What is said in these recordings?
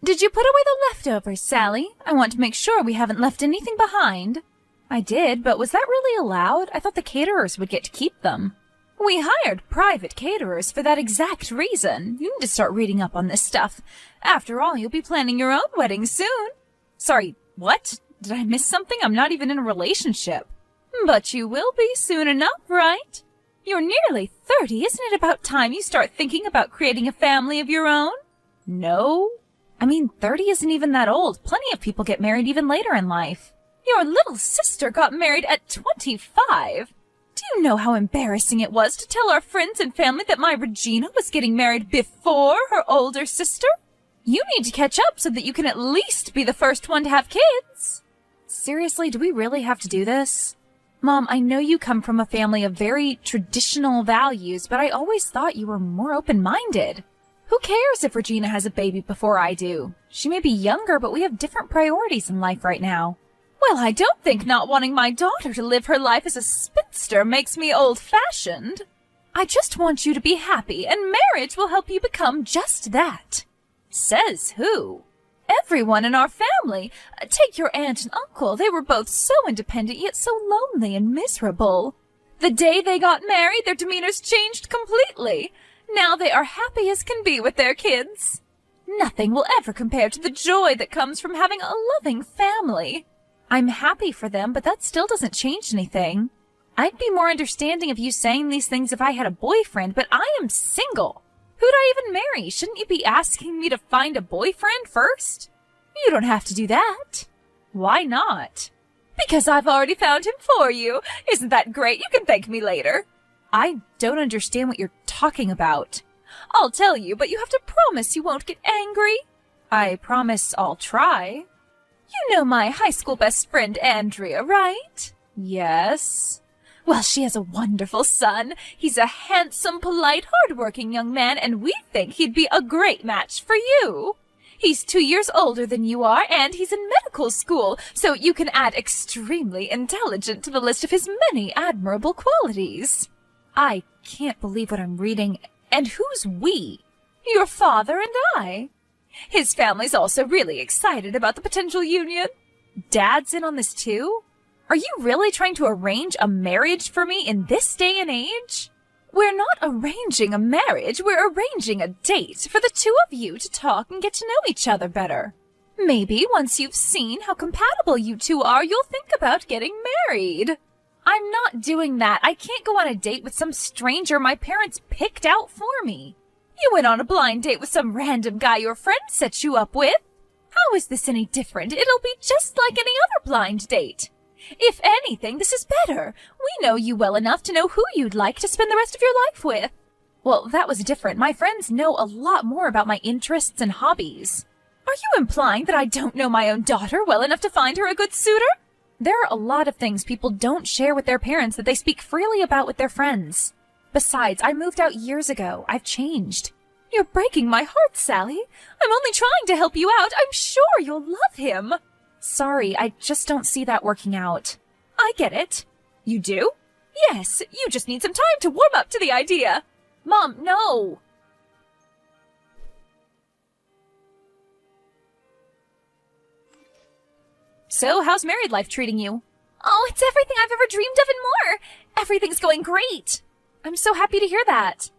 Did you put away the leftovers, Sally? I want to make sure we haven't left anything behind. I did, but was that really allowed? I thought the caterers would get to keep them. We hired private caterers for that exact reason. You need to start reading up on this stuff. After all, you'll be planning your own wedding soon. Sorry, what? Did I miss something? I'm not even in a relationship. But you will be soon enough, right? You're nearly 30. Isn't it about time you start thinking about creating a family of your own? No. 30 isn't even that old. Plenty of people get married even later in life. Your little sister got married at 25. Do you know how embarrassing it was to tell our friends and family that my Regina was getting married before her older sister? You need to catch up so that you can at least be the first one to have kids. Seriously, do we really have to do this? Mom, I know you come from a family of very traditional values, but I always thought you were more open-minded. Who cares if Regina has a baby before I do? She may be younger, but we have different priorities in life right now. Well, I don't think not wanting my daughter to live her life as a spinster makes me old-fashioned. I just want you to be happy, and marriage will help you become just that. Says who? Everyone in our family. Take your aunt and uncle. They were both so independent, yet so lonely and miserable. The day they got married, their demeanors changed completely. Now they are happy as can be with their kids. Nothing will ever compare to the joy that comes from having a loving family. I'm happy for them, but that still doesn't change anything. I'd be more understanding of you saying these things if I had a boyfriend, but I am single. Who'd I even marry? Shouldn't you be asking me to find a boyfriend first? You don't have to do that. Why not? Because I've already found him for you. Isn't that great? You can thank me later. I don't understand what you're talking about. I'll tell you, but you have to promise you won't get angry. I promise I'll try. You know my high school best friend Andrea, right? Yes. Well, she has a wonderful son. He's a handsome, polite, hard-working young man, and we think he'd be a great match for you. He's 2 years older than you are, and he's in medical school, so you can add extremely intelligent to the list of his many admirable qualities. I can't believe what I'm reading. And who's we? Your father and I. His family's also really excited about the potential union. Dad's in on this too? Are you really trying to arrange a marriage for me in this day and age? We're not arranging a marriage, we're arranging a date for the two of you to talk and get to know each other better. Maybe once you've seen how compatible you two are, you'll think about getting married. I'm not doing that. I can't go on a date with some stranger my parents picked out for me. You went on a blind date with some random guy your friend set you up with. How is this any different? It'll be just like any other blind date. If anything, this is better. We know you well enough to know who you'd like to spend the rest of your life with. Well, that was different. My friends know a lot more about my interests and hobbies. Are you implying that I don't know my own daughter well enough to find her a good suitor? There are a lot of things people don't share with their parents that they speak freely about with their friends. Besides, I moved out years ago. I've changed. You're breaking my heart, Sally. I'm only trying to help you out. I'm sure you'll love him. Sorry, I just don't see that working out. I get it. You do? Yes, you just need some time to warm up to the idea. Mom, no. So, how's married life treating you? Oh, it's everything I've ever dreamed of and more. Everything's going great. I'm so happy to hear that.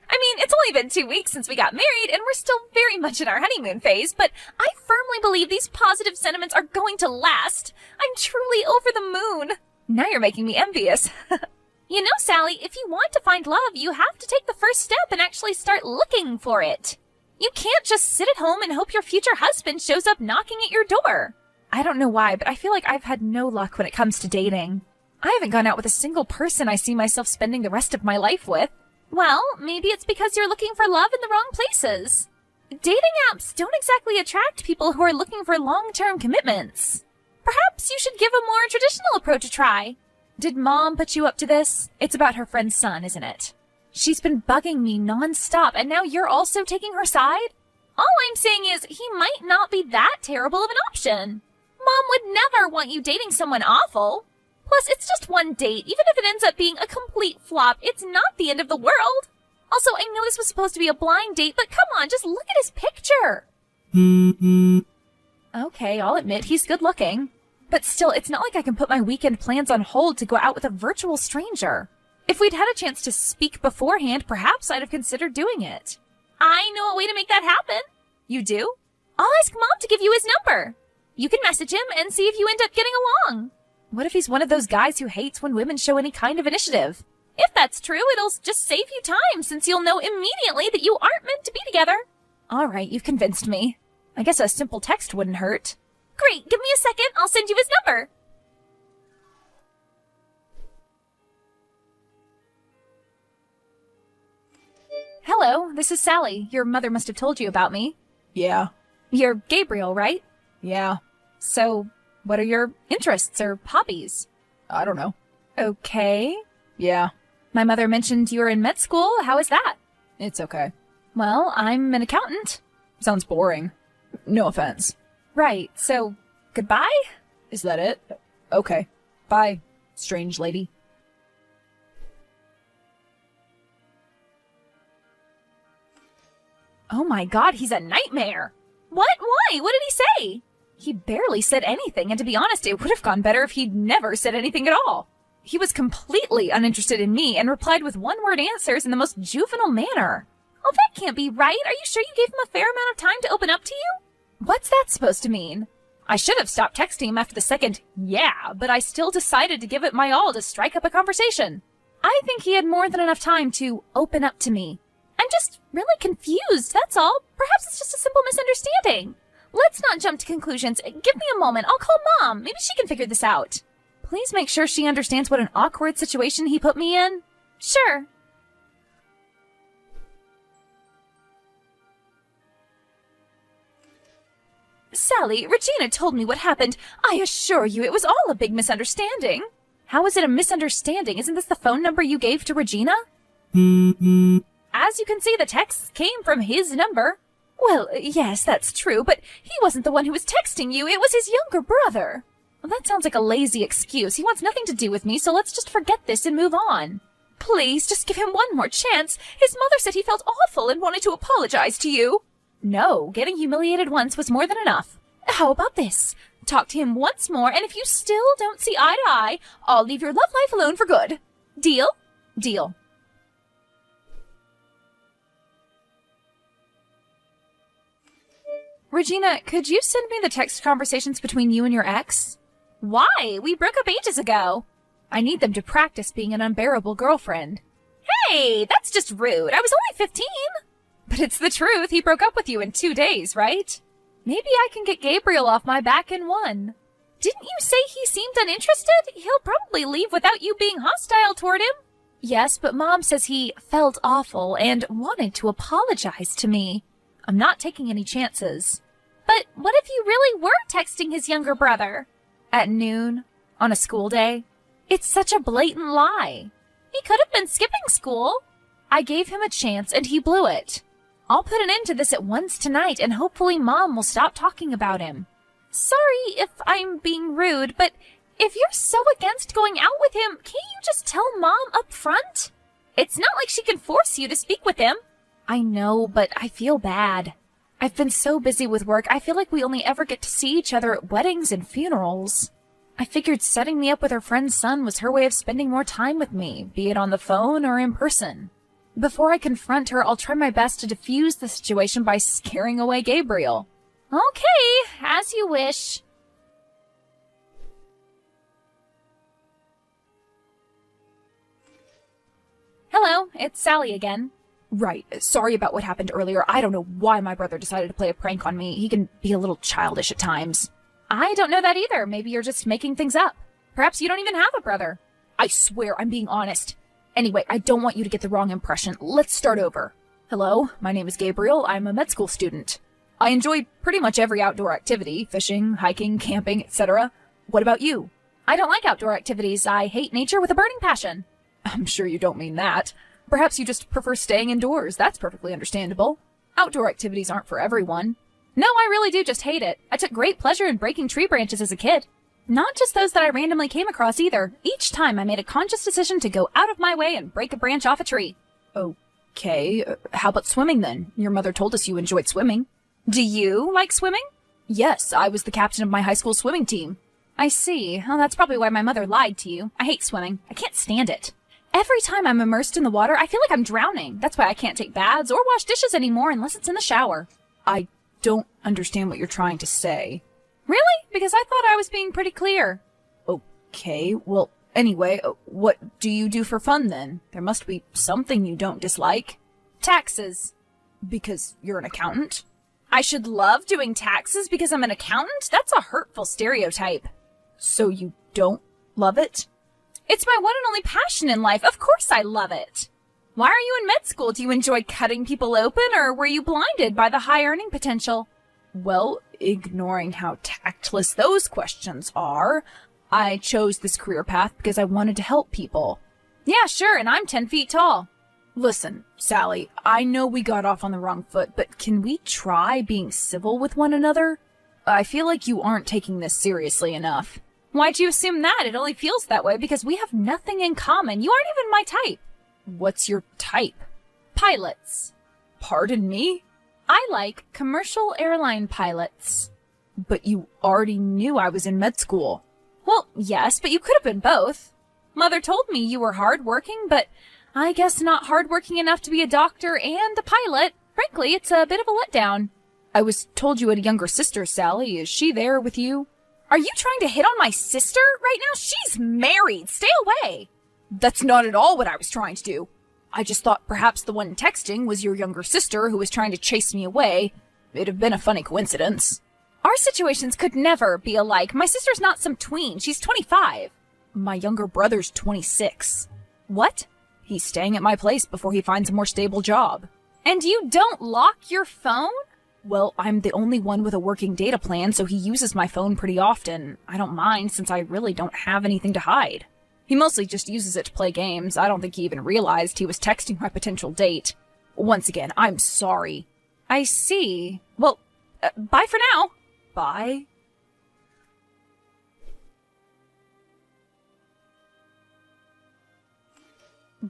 I mean, it's only been 2 weeks since we got married, and we're still very much in our honeymoon phase, but I firmly believe these positive sentiments are going to last. I'm truly over the moon. Now you're making me envious. You know, Sally, if you want to find love, you have to take the first step and actually start looking for it. You can't just sit at home and hope your future husband shows up knocking at your door. I don't know why, but I feel like I've had no luck when it comes to dating. I haven't gone out with a single person I see myself spending the rest of my life with. Well, maybe it's because you're looking for love in the wrong places. Dating apps don't exactly attract people who are looking for long-term commitments. Perhaps you should give a more traditional approach a try. Did Mom put you up to this? It's about her friend's son, isn't it? She's been bugging me non-stop, and now you're also taking her side? All I'm saying is he might not be that terrible of an option. Mom would never want you dating someone awful. Plus, it's just one date. Even if it ends up being a complete flop, it's not the end of the world. Also, I know this was supposed to be a blind date, but come on, just look at his picture. Okay, I'll admit he's good looking. But still, it's not like I can put my weekend plans on hold to go out with a virtual stranger. If we'd had a chance to speak beforehand, perhaps I'd have considered doing it. I know a way to make that happen. You do? I'll ask Mom to give you his number. You can message him and see if you end up getting along. What if he's one of those guys who hates when women show any kind of initiative? If that's true, it'll just save you time since you'll know immediately that you aren't meant to be together. All right, you've convinced me. I guess a simple text wouldn't hurt. Great, give me a second, I'll send you his number. Hello, this is Sally. Your mother must have told you about me. Yeah. You're Gabriel, right? Yeah. So, what are your interests or hobbies? I don't know. Okay. Yeah. My mother mentioned you were in med school. How is that? It's okay. Well, I'm an accountant. Sounds boring. No offense. Right, so, goodbye? Is that it? Okay. Bye, strange lady. Oh my god, he's a nightmare! What? Why? What did he say? He barely said anything, and to be honest, it would have gone better if he'd never said anything at all. He was completely uninterested in me and replied with one-word answers in the most juvenile manner. Oh, that can't be right. Are you sure you gave him a fair amount of time to open up to you? What's that supposed to mean? I should have stopped texting him after the second yeah, but I still decided to give it my all to strike up a conversation. I think he had more than enough time to open up to me. I'm just really confused, that's all. Perhaps it's just a simple misunderstanding. Let's not jump to conclusions. Give me a moment. I'll call Mom. Maybe she can figure this out. Please make sure she understands what an awkward situation he put me in. Sure. Sally, Regina told me what happened. I assure you it was all a big misunderstanding. How is it a misunderstanding? Isn't this the phone number you gave to Regina? As you can see, the texts came from his number. Well, yes, that's true, but he wasn't the one who was texting you. It was his younger brother. Well, that sounds like a lazy excuse. He wants nothing to do with me, so let's just forget this and move on. Please, just give him one more chance. His mother said he felt awful and wanted to apologize to you. No, getting humiliated once was more than enough. How about this? Talk to him once more, and if you still don't see eye to eye, I'll leave your love life alone for good. Deal? Deal. Regina, could you send me the text conversations between you and your ex? Why? We broke up ages ago. I need them to practice being an unbearable girlfriend. Hey, that's just rude. I was only 15. But it's the truth. He broke up with you in 2 days, right? Maybe I can get Gabriel off my back in one. Didn't you say he seemed uninterested? He'll probably leave without you being hostile toward him. Yes, but Mom says he felt awful and wanted to apologize to me. I'm not taking any chances. But what if you really were texting his younger brother? At noon? On a school day? It's such a blatant lie. He could have been skipping school. I gave him a chance and he blew it. I'll put an end to this at once tonight and hopefully Mom will stop talking about him. Sorry if I'm being rude, but if you're so against going out with him, can't you just tell Mom up front? It's not like she can force you to speak with him. I know, but I feel bad. I've been so busy with work, I feel like we only ever get to see each other at weddings and funerals. I figured setting me up with her friend's son was her way of spending more time with me, be it on the phone or in person. Before I confront her, I'll try my best to defuse the situation by scaring away Gabriel. Okay, as you wish. Hello, it's Sally again. Right, sorry about what happened earlier. I don't know why my brother decided to play a prank on me. He can be a little childish at times. I don't know that either. Maybe you're just making things up. Perhaps you don't even have a brother. I swear I'm being honest. Anyway, I don't want you to get the wrong impression. Let's start over. Hello, my name is Gabriel. I'm a med school student. I enjoy pretty much every outdoor activity, fishing, hiking, camping, etc. What about you? I don't like outdoor activities. I hate nature with a burning passion. I'm sure you don't mean that. Perhaps you just prefer staying indoors. That's perfectly understandable. Outdoor activities aren't for everyone. No, I really do just hate it. I took great pleasure in breaking tree branches as a kid. Not just those that I randomly came across either. Each time I made a conscious decision to go out of my way and break a branch off a tree. Okay, how about swimming then? Your mother told us you enjoyed swimming. Do you like swimming? Yes, I was the captain of my high school swimming team. I see. Well, that's probably why my mother lied to you. I hate swimming. I can't stand it. Every time I'm immersed in the water, I feel like I'm drowning. That's why I can't take baths or wash dishes anymore unless it's in the shower. I don't understand what you're trying to say. Really? Because I thought I was being pretty clear. Okay, well, anyway, what do you do for fun then? There must be something you don't dislike. Taxes. Because you're an accountant? I should love doing taxes because I'm an accountant? That's a hurtful stereotype. So you don't love it? It's my one and only passion in life. Of course I love it. Why are you in med school? Do you enjoy cutting people open, or were you blinded by the high earning potential? Well, ignoring how tactless those questions are, I chose this career path because I wanted to help people. Yeah, sure, and I'm 10 feet tall. Listen, Sally, I know we got off on the wrong foot, but can we try being civil with one another? I feel like you aren't taking this seriously enough. Why'd you assume that? It only feels that way because we have nothing in common. You aren't even my type. What's your type? Pilots. Pardon me? I like commercial airline pilots. But you already knew I was in med school. Well, yes, but you could have been both. Mother told me you were hardworking, but I guess not hardworking enough to be a doctor and a pilot. Frankly, it's a bit of a letdown. I was told you had a younger sister, Sally. Is she there with you? Are you trying to hit on my sister right now? She's married. Stay away. That's not at all what I was trying to do. I just thought perhaps the one texting was your younger sister who was trying to chase me away. It'd have been a funny coincidence. Our situations could never be alike. My sister's not some tween. She's 25. My younger brother's 26. What? He's staying at my place before he finds a more stable job. And you don't lock your phone? Well, I'm the only one with a working data plan, so he uses my phone pretty often. I don't mind, since I really don't have anything to hide. He mostly just uses it to play games. I don't think he even realized he was texting my potential date. Once again, I'm sorry. I see. Well, bye for now. Bye?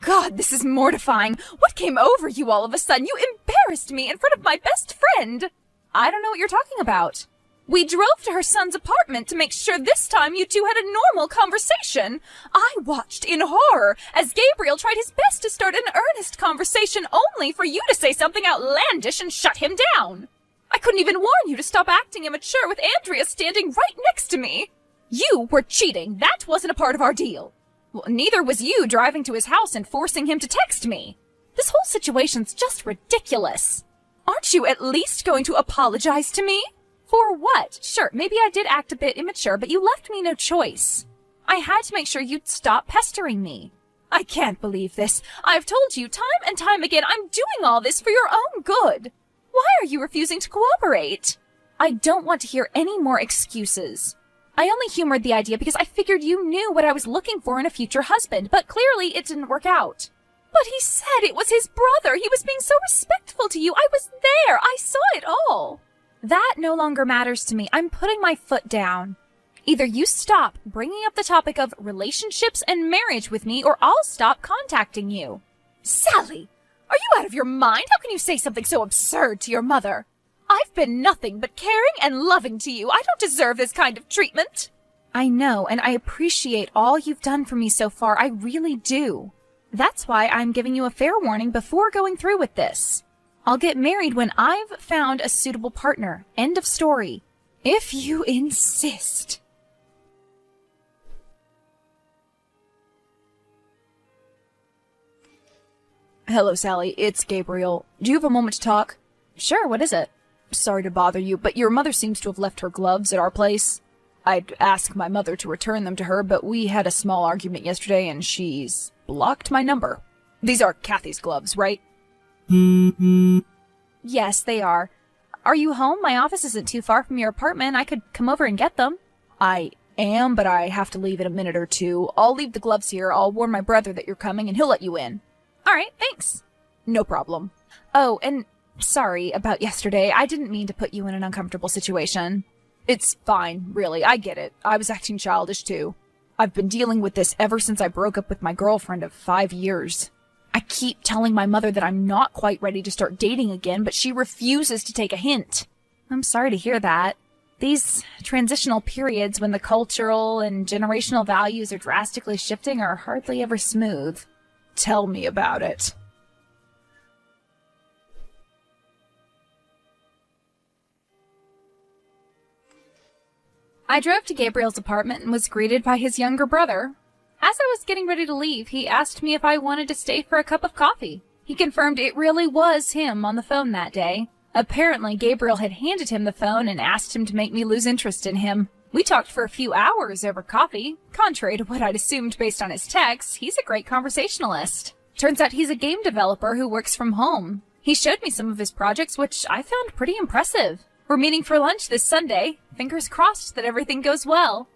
God, this is mortifying. What came over you all of a sudden? You embarrassed me in front of my best friend. I don't know what you're talking about. We drove to her son's apartment to make sure this time you two had a normal conversation. I watched in horror as Gabriel tried his best to start an earnest conversation only for you to say something outlandish and shut him down. I couldn't even warn you to stop acting immature with Andrea standing right next to me. You were cheating. That wasn't a part of our deal. Well, neither was you driving to his house and forcing him to text me. This whole situation's just ridiculous. Aren't you at least going to apologize to me? For what? Sure, maybe I did act a bit immature, but you left me no choice. I had to make sure you'd stop pestering me. I can't believe this. I've told you time and time again I'm doing all this for your own good. Why are you refusing to cooperate? I don't want to hear any more excuses. I only humored the idea because I figured you knew what I was looking for in a future husband, but clearly it didn't work out. But he said it was his brother. He was being so respectful to you. I was there. I saw it all. That no longer matters to me. I'm putting my foot down. Either you stop bringing up the topic of relationships and marriage with me, or I'll stop contacting you. Sally, are you out of your mind? How can you say something so absurd to your mother? I've been nothing but caring and loving to you. I don't deserve this kind of treatment. I know, and I appreciate all you've done for me so far. I really do. That's why I'm giving you a fair warning before going through with this. I'll get married when I've found a suitable partner. End of story. If you insist. Hello, Sally. It's Gabriel. Do you have a moment to talk? Sure, what is it? Sorry to bother you, but your mother seems to have left her gloves at our place. I'd ask my mother to return them to her, but we had a small argument yesterday and she's blocked my number. These are Kathy's gloves, right? Yes, they are. Are you home? My office isn't too far from your apartment. I could come over and get them. I am, but I have to leave in a minute or two. I'll leave the gloves here. I'll warn my brother that you're coming and he'll let you in. All right, thanks. No problem. Oh, and sorry about yesterday. I didn't mean to put you in an uncomfortable situation. It's fine, really. I get it. I was acting childish, too. I've been dealing with this ever since I broke up with my girlfriend of 5 years. I keep telling my mother that I'm not quite ready to start dating again, but she refuses to take a hint. I'm sorry to hear that. These transitional periods when the cultural and generational values are drastically shifting are hardly ever smooth. Tell me about it. I drove to Gabriel's apartment and was greeted by his younger brother. As I was getting ready to leave, he asked me if I wanted to stay for a cup of coffee. He confirmed it really was him on the phone that day. Apparently, Gabriel had handed him the phone and asked him to make me lose interest in him. We talked for a few hours over coffee. Contrary to what I'd assumed based on his texts, he's a great conversationalist. Turns out he's a game developer who works from home. He showed me some of his projects, which I found pretty impressive. We're meeting for lunch this Sunday. Fingers crossed that everything goes well.